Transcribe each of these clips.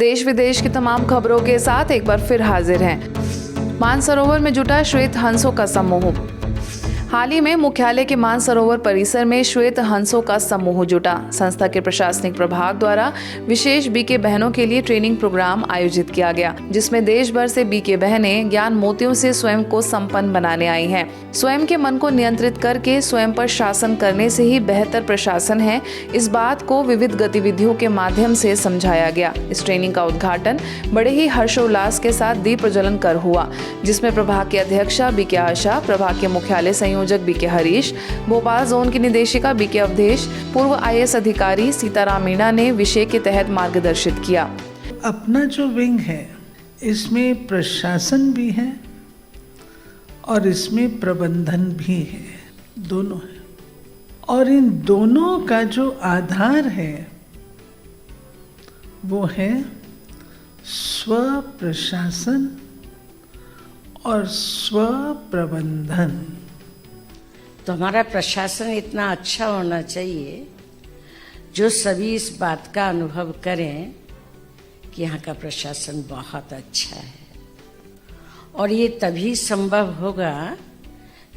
देश विदेश की तमाम खबरों के साथ एक बार फिर हाजिर हैं। मानसरोवर में जुटा श्वेत हंसों का समूह। हाल ही में मुख्यालय के मानसरोवर परिसर में श्वेत हंसों का समूह जुटा। संस्था के प्रशासनिक प्रभाग द्वारा विशेष बीके बहनों के लिए ट्रेनिंग प्रोग्राम आयोजित किया गया, जिसमें देश भर से बीके बहनें ज्ञान मोतियों से स्वयं को संपन्न बनाने आई हैं। स्वयं के मन को नियंत्रित करके स्वयं पर शासन करने से ही बेहतर प्रशासन है, इस बात को विविध गतिविधियों के माध्यम से समझाया गया। इस ट्रेनिंग का उद्घाटन बड़े ही हर्षोल्लास के साथ दीप प्रज्वलन कर हुआ, जिसमें प्रभाग की अध्यक्षा बीके आशा, प्रभाग के मुख्यालय संयोजक बीके हरीश, भोपाल जोन की निदेशिका बीके अवधेश, पूर्व IAS अधिकारी सीताराम मीणा ने विषय के तहत मार्गदर्शित किया। अपना जो विंग है इसमें प्रशासन भी है और इसमें प्रबंधन भी है, दोनों है। और इन दोनों का जो आधार है वो है स्व प्रशासन और स्व प्रबंधन। तो हमारा प्रशासन इतना अच्छा होना चाहिए जो सभी इस बात का अनुभव करें कि यहाँ का प्रशासन बहुत अच्छा है। और ये तभी संभव होगा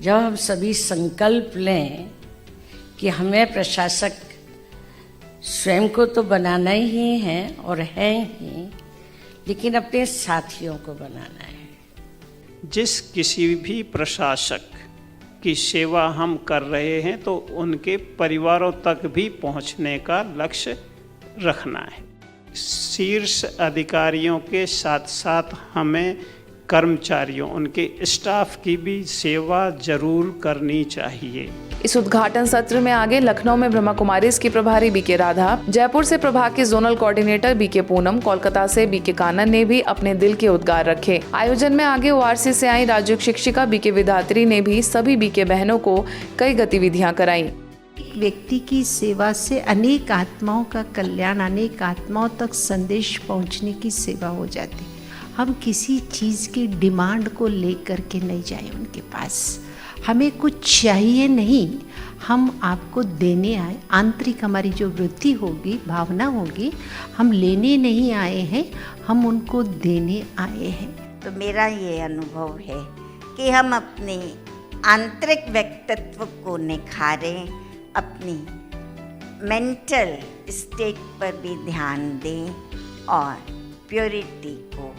जब हम सभी संकल्प लें कि हमें प्रशासक स्वयं को तो बनाना ही है और है ही, लेकिन अपने साथियों को बनाना है। जिस किसी भी प्रशासक की सेवा हम कर रहे हैं तो उनके परिवारों तक भी पहुंचने का लक्ष्य रखना है। शीर्ष अधिकारियों के साथ साथ हमें कर्मचारियों, उनके स्टाफ की भी सेवा जरूर करनी चाहिए। इस उद्घाटन सत्र में आगे लखनऊ में ब्रह्मा कुमारीज की प्रभारी बीके राधा, जयपुर से प्रभाग के zonal coordinator BK Poonam, Kolkata से बीके कानन ने भी अपने दिल के उद्गार रखे। आयोजन में आगे ORC से आई राज्य शिक्षिका बीके विधात्री ने भी सभी बीके बहनों को कई गतिविधियां कराई। एक व्यक्ति की सेवा से अनेक आत्माओं का कल्याण, अनेक आत्माओं तक संदेश पहुंचने की सेवा हो जाती। हम किसी चीज़ की डिमांड को लेकर के नहीं जाए उनके पास, हमें कुछ चाहिए नहीं, हम आपको देने आए। आंतरिक हमारी जो वृत्ति होगी, भावना होगी, हम लेने नहीं आए हैं, हम उनको देने आए हैं। तो मेरा ये अनुभव है कि हम अपने आंतरिक व्यक्तित्व को निखारें, अपनी मेंटल स्टेट पर भी ध्यान दें और प्योरिटी को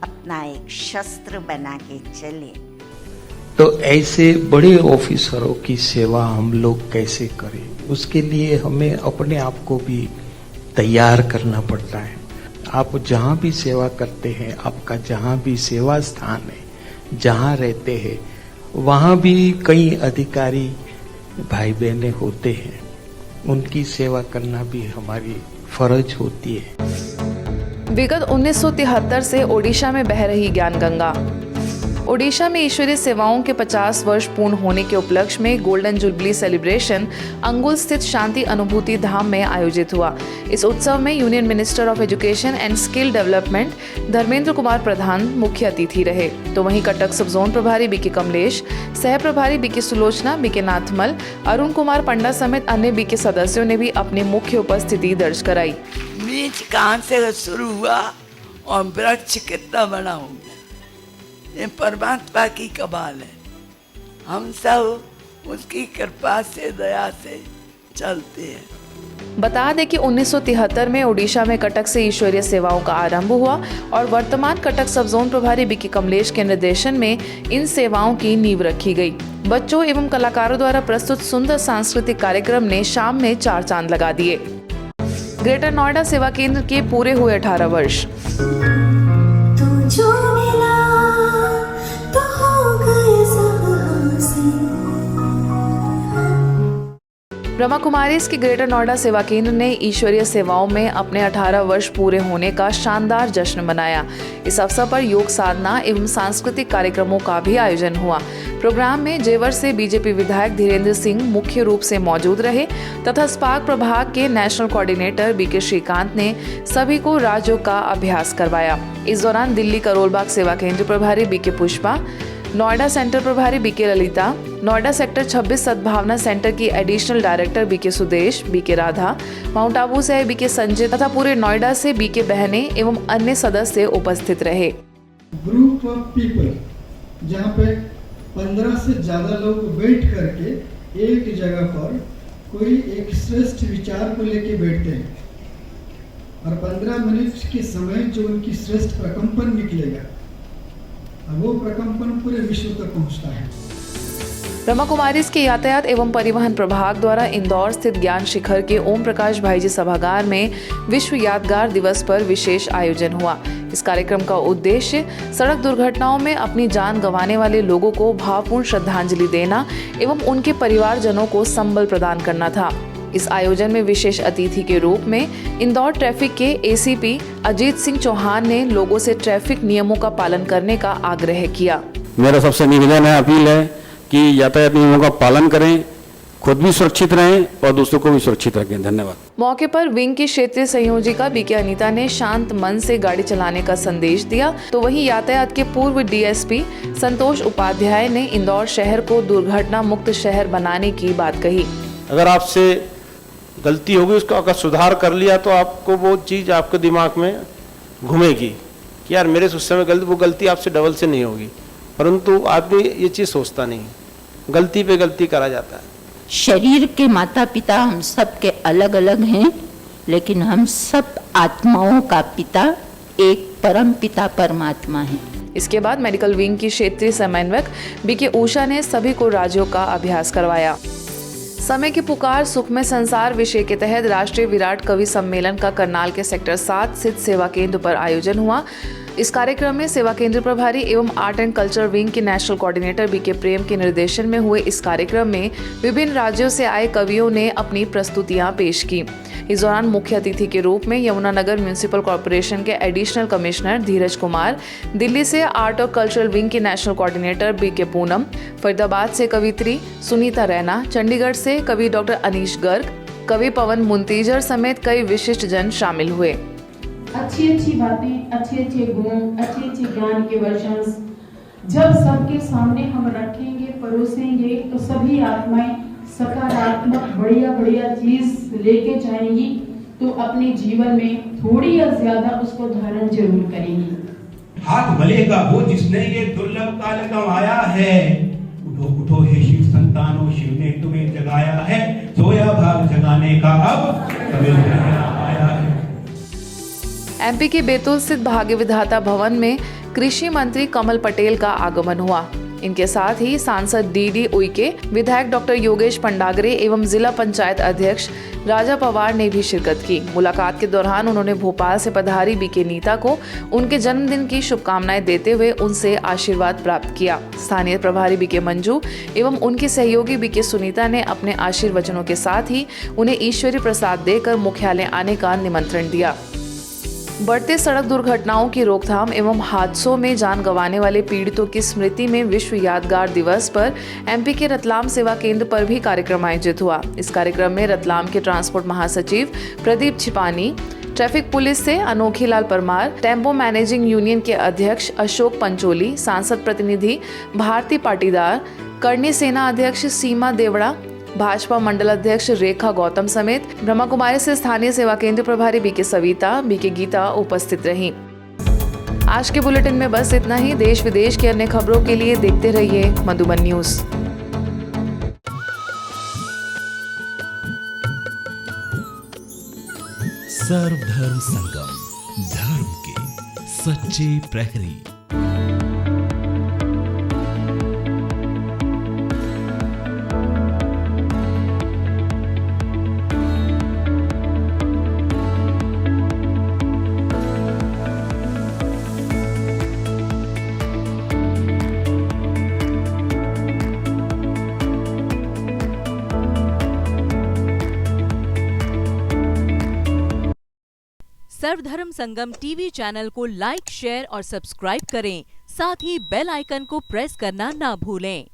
अपना एक शस्त्र बना के चले। तो ऐसे बड़े ऑफिसरों की सेवा हम लोग कैसे करें, उसके लिए हमें अपने आप को भी तैयार करना पड़ता है। आप जहाँ भी सेवा करते हैं, आपका जहाँ भी सेवा स्थान है, जहाँ रहते हैं, वहाँ भी कई अधिकारी भाई बहनें होते हैं, उनकी सेवा करना भी हमारी फर्ज होती है। विगत 1973 से ओडिशा में बह रही ज्ञान गंगा। ओडिशा में ईश्वरीय सेवाओं के 50 वर्ष पूर्ण होने के उपलक्ष्य में गोल्डन जुबली सेलिब्रेशन अंगुल स्थित शांति अनुभूति धाम में आयोजित हुआ। इस उत्सव में union minister of education and skill development Dharmendra Kumar Pradhan मुख्य अतिथि रहे। तो वहीं कटक सब जोन प्रभारी बीके कमलेश, सह प्रभारी बीके सुलोचना, बीके नाथमल, अरुण कुमार पंडा समेत अन्य बीके सदस्यों ने भी अपनी मुख्य उपस्थिति दर्ज कराई। बीज कहाँ से शुरू हुआ और वृक्ष कितना बड़ा हो गया, ये परमात्मा की कमाल है। हम सब उसकी कृपा से, दया से चलते हैं। बता दें कि 1973 में ओडिशा में कटक से ईश्वरीय सेवाओं का आरंभ हुआ और वर्तमान कटक सब जोन प्रभारी बीके कमलेश के निर्देशन में इन सेवाओं की नींव रखी गई। बच्चों एवं कलाकारों द्वारा प्रस्तुत सुंदर सांस्कृतिक कार्यक्रम ने शाम में 4 चांद लगा दिए। ग्रेटर नोएडा सेवा केंद्र के पूरे हुए 18 वर्ष। ब्रह्मा कुमारीज की ग्रेटर नोएडा सेवा केंद्र ने ईश्वरीय सेवाओं में अपने 18 वर्ष पूरे होने का शानदार जश्न मनाया। इस अवसर पर योग साधना एवं सांस्कृतिक कार्यक्रमों का भी आयोजन हुआ। प्रोग्राम में जेवर से बीजेपी विधायक धीरेन्द्र सिंह मुख्य रूप से मौजूद रहे तथा स्पार्क प्रभाग के नेशनल कोऑर्डिनेटर बीके श्रीकांत ने सभी को राजयोग का अभ्यास करवाया। इस दौरान दिल्ली करोलबाग सेवा केंद्र प्रभारी बीके पुष्पा, नोएडा सेंटर प्रभारी BK Lalita, Noida sector 26 Sadbhavna centre की additional director BK Sudesh, BK Radha, Mount Abu से बीके संजय तथा पूरे नोएडा से बीके बहने एवं अन्य सदस्य उपस्थित रहे। ग्रुप ऑफ पीपल जहाँ पे 15 से ज्यादा लोग बैठ करके एक जगह पर कोई एक श्रेष्ठ विचार को लेके बैठते हैं और 15 मिनट के समय जो उनकी श्रेष्ठ प्रकंपन निकलेगा वो प्रकंपन पूरे विश्व तक पहुंचता है। ब्रह्मा कुमारीज के यातायात एवं परिवहन प्रभाग द्वारा इंदौर स्थित ज्ञान शिखर के ओम प्रकाश भाईजी सभागार में विश्व यादगार दिवस पर विशेष आयोजन हुआ। इस कार्यक्रम का उद्देश्य सड़क दुर्घटनाओं में अपनी जान गंवाने वाले लोगों को भावपूर्ण श्रद्धांजलि देना एवं उनके परिवारजनों को संबल प्रदान करना था। इस आयोजन में विशेष अतिथि के रूप में इंदौर ट्रैफिक के एसीपी अजीत सिंह चौहान ने लोगों से ट्रैफिक नियमों का पालन करने का आग्रह किया। मेरा सबसे निवेदन है, अपील है कि यातायात नियमों का पालन करें, खुद भी सुरक्षित रहें और दूसरों को भी सुरक्षित रखें। धन्यवाद। मौके पर विंग की क्षेत्रीय संयोजिका बीके अनीता ने शांत मन से गाड़ी चलाने का संदेश दिया, तो वहीं यातायात के पूर्व डीएसपी संतोष उपाध्याय ने इंदौर शहर को दुर्घटना मुक्त शहर बनाने की बात कही। अगर आपसे गलती होगी उसका अगर सुधार कर लिया तो आपको वो चीज़ आपके दिमाग में घूमेगी कि यार मेरे उस समय वो गलती आपसे डबल से नहीं होगी, परंतु आदमी ये चीज़ सोचता नहीं, गलती पे गलती करा जाता है। शरीर के माता पिता हम सब के अलग अलग हैं, लेकिन हम सब आत्माओं का पिता एक परम पिता परमात्मा है। इसके बाद मेडिकल विंग की क्षेत्रीय समन्वयक बीके उषा ने सभी को राज्यों का अभ्यास करवाया। समय की पुकार सुख में संसार विषय के तहत राष्ट्रीय विराट कवि सम्मेलन का करनाल के सेक्टर 7 स्थित सेवा केंद्र पर आयोजन हुआ। इस कार्यक्रम में सेवा केंद्र प्रभारी एवं आर्ट एंड कल्चर विंग के नेशनल कोऑर्डिनेटर बीके प्रेम के निर्देशन में हुए इस कार्यक्रम में विभिन्न राज्यों से आए कवियों ने अपनी प्रस्तुतियां पेश की। इस दौरान मुख्य अतिथि के रूप में यमुनानगर म्युनिसिपल कॉर्पोरेशन के एडिशनल कमिश्नर धीरज कुमार, दिल्ली से आर्ट और कल्चरल विंग के national coordinator BK Poonam, Faridabad से कवित्री सुनीता रैना, चंडीगढ़ से कवि डॉक्टर अनीश गर्ग, कवि पवन मुंतीजर समेत कई विशिष्ट जन शामिल हुए। अच्छी अच्छी बातें, अच्छे अच्छे गुण, अच्छे अच्छे ज्ञान के वर्षण जब सबके सामने हम रखेंगे, परोसेंगे, तो सभी आत्माएं सकारात्मक बढ़िया बढ़िया चीज लेके जाएंगी, तो अपने जीवन में थोड़ी या ज्यादा उसको धारण जरूर करेंगी। हाथ भले का वो जिसने ये दुर्लभ काल गंवाया है, उठो उठो हे शिव संतानों, शिव ने तुम्हें जगाया है, सोया भाग जगाने का अब समय आया है। एमपी के बैतूल स्थित भाग्य विधाता भवन में कृषि मंत्री कमल पटेल का आगमन हुआ। इनके साथ ही सांसद डीडी उइके, विधायक डॉक्टर योगेश पंडागरे एवं जिला पंचायत अध्यक्ष राजा पवार ने भी शिरकत की। मुलाकात के दौरान उन्होंने भोपाल से पधारी बीके नीता को उनके जन्मदिन की शुभकामनाएं देते हुए उनसे आशीर्वाद प्राप्त किया। स्थानीय प्रभारी बीके मंजू एवं उनके सहयोगी बीके सुनीता ने अपने आशीर्वचनों के साथ ही उन्हें ईश्वरी प्रसाद देकर मुख्यालय आने का निमंत्रण दिया। बढ़ते सड़क दुर्घटनाओं की रोकथाम एवं हादसों में जान गंवाने वाले पीड़ितों की स्मृति में विश्व यादगार दिवस पर एमपी के रतलाम सेवा केंद्र पर भी कार्यक्रम आयोजित हुआ। इस कार्यक्रम में रतलाम के ट्रांसपोर्ट महासचिव प्रदीप छिपानी, ट्रैफिक पुलिस से अनोखी लाल परमार, टेम्पो मैनेजिंग यूनियन के अध्यक्ष अशोक पंचोली, सांसद प्रतिनिधि भारती पाटीदार, करनी सेना अध्यक्ष सीमा देवड़ा, भाजपा मंडल अध्यक्ष रेखा गौतम समेत ब्रह्मा कुमारी से स्थानीय सेवा केंद्र प्रभारी बीके सविता, बीके गीता उपस्थित रहीं। आज के बुलेटिन में बस इतना ही। देश विदेश की अन्य खबरों के लिए देखते रहिए मधुबन न्यूज। सर्वधर्म संगम, धर्म के सच्चे प्रहरी। सर्वधर्म संगम टीवी चैनल को लाइक, शेयर और सब्सक्राइब करें। साथ ही बेल आइकन को प्रेस करना ना भूलें।